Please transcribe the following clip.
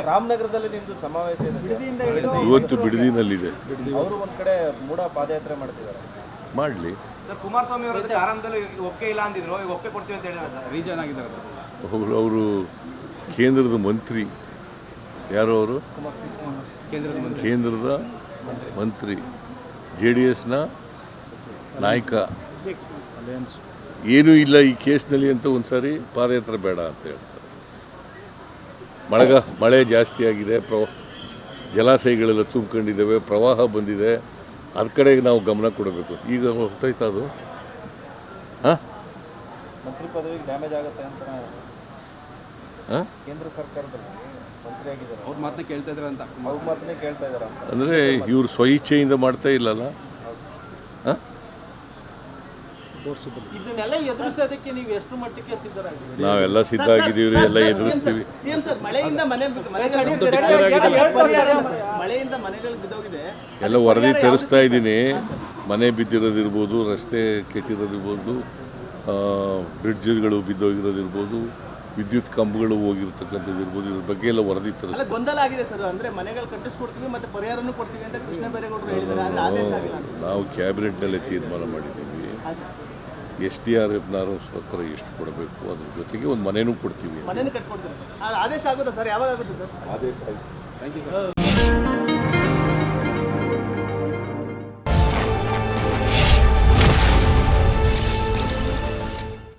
ರಾಮನಗರದಲ್ಲಿ ನಿಮ್ದು ಸಮಾವೇಶ ಇದೆ, ಇವತ್ತು ಬಿಡದಿನಲ್ಲಿದೆ. ಅವರು ಒಂದ್ ಕಡೆ ಮೂಡ ಪಾದಯಾತ್ರೆ ಮಾಡ್ತಿದ್ದಾರೆ. ಮಾಡಲಿ. ಕುಮಾರಸ್ವಾಮಿ ಅವರು ಆರಂಭದಲ್ಲಿ ಒಪ್ಪಿಗೆ ಇಲ್ಲ ಅಂದಿದ್ರು, ಈಗ ಒಪ್ಪಿಗೆ ಕೊಡ್ತೀವಿ ಅಂತ ಹೇಳಿದ್ದಾರೆ. ರೀಜನ್ ಆಗಿದ್ದಾರೆ ಅವರು ಕೇಂದ್ರದ ಮಂತ್ರಿ. ಯಾರು ಅವರು? ಕೇಂದ್ರದ ಮಂತ್ರಿ, JDSನ ನಾಯಕ. ಏನೂ ಇಲ್ಲ ಈ ಕೇಸ್ನಲ್ಲಿ ಅಂತ ಒಂದ್ಸಾರಿ ಪಾದಯಾತ್ರೆ ಬೇಡ ಅಂತ ಹೇಳ್ತಾರೆ. ಮಳೆ ಜಾಸ್ತಿ ಆಗಿದೆ, ಜಲಾಶಯಗಳೆಲ್ಲ ತುಂಬಿಕೊಂಡಿದ್ದಾವೆ, ಪ್ರವಾಹ ಬಂದಿದೆ, ಅದ್ರ ಕಡೆಗೆ ನಾವು ಗಮನ ಕೊಡಬೇಕು. ಈಗ ಹೊರಟೋಯ್ತಾ ಅದು? ಹಾಂ, ಮಂತ್ರಿ ಪದವಿಗೆ ಡ್ಯಾಮೇಜ್ ಆಗುತ್ತೆ ಅಂತ ಕೇಂದ್ರ ಸರ್ಕಾರದಲ್ಲಿ ಮಂತ್ರಿ ಆಗಿದ್ದಾರೆ, ಅವ್ರ ಮಾತನ್ನ ಕೇಳ್ತಾ ಇದ್ದಾರೆ ಅಂತ, ಅವ್ರ ಮಾತನ್ನೇ ಕೇಳ್ತಾ ಇದ್ದಾರೆ ಅಂದರೆ ಇವರು ಸ್ವಇಚ್ಛೆಯಿಂದ ಮಾಡ್ತಾ ಇಲ್ಲಲ್ಲ. ಹಾಂ, ಇದನ್ನೆಲ್ಲ ಎದುರಿಸೋದಕ್ಕೆ ನೀವು ಎಷ್ಟು ಮಟ್ಟಕ್ಕೆ ಸಿದ್ಧರಾಗಿದ್ದೀರಿ? ನಾವೆಲ್ಲ ಸಿದ್ಧ ಆಗಿದ್ದೀವಿ, ಎಲ್ಲ ಎದುರಿಸ್ತೀವಿ. ಮಳೆಯಿಂದ ಮನೆಗಳು ಬಿದ್ದೋಗಿದೆ, ಎಲ್ಲ ವರದಿ ತರಿಸ್ತಾ ಇದ್ದೀನಿ. ಮನೆ ಬಿದ್ದಿರೋದಿರ್ಬೋದು, ರಸ್ತೆ ಕೆಟ್ಟಿರೋದಿರ್ಬೋದು, ಬ್ರಿಡ್ಜ್ಗಳು ಬಿದ್ದೋಗಿರೋದಿರ್ಬೋದು, ವಿದ್ಯುತ್ ಕಂಬಗಳು ಹೋಗಿರ್ತಕ್ಕಂಥದ್ದು ಇರ್ಬೋದು, ಇದ್ರ ಬಗ್ಗೆ ಎಲ್ಲ ವರದಿ ತರಿಸ್ತೀವಿ. ಗೊಂದಲ ಆಗಿದೆ ಸರ್. ಅಂದ್ರೆ ಮನೆಗಳು ಕಟ್ಟಿಸ್ಕೊಡ್ತೀವಿ ಮತ್ತೆ ಪರಿಹಾರನೂ ಕೊಡ್ತೀವಿ ಅಂತ ಕೃಷ್ಣ ಬೈರೇಗೌಡರು ಹೇಳಿದ್ದಾರೆ, ಆದ್ರೆ ಆದೇಶ ಆಗಿಲ್ಲ. ನಾವು ಕ್ಯಾಬಿನೆಟ್ನಲ್ಲೇ ತೀರ್ಮಾನ ಮಾಡಿದ್ದೀವಿ. SDRFನವರು ಸರ್ಕಾರ ಎಷ್ಟು ಕೊಡಬೇಕು, ಅದ್ರ ಜೊತೆಗೆ ಒಂದು ಮನೆಯೂ ಕೊಡ್ತೀವಿ. ಮನೆಯೂ ಕಟ್ಕೊಡ್ತೀವಿ. ಆದೇಶ ಆಗುತ್ತಾ ಸರ್? ಯಾವಾಗ ಆಗುತ್ತೆ ಸರ್? ಆದೇಶ ಆಯ್ತು. Thank you sir.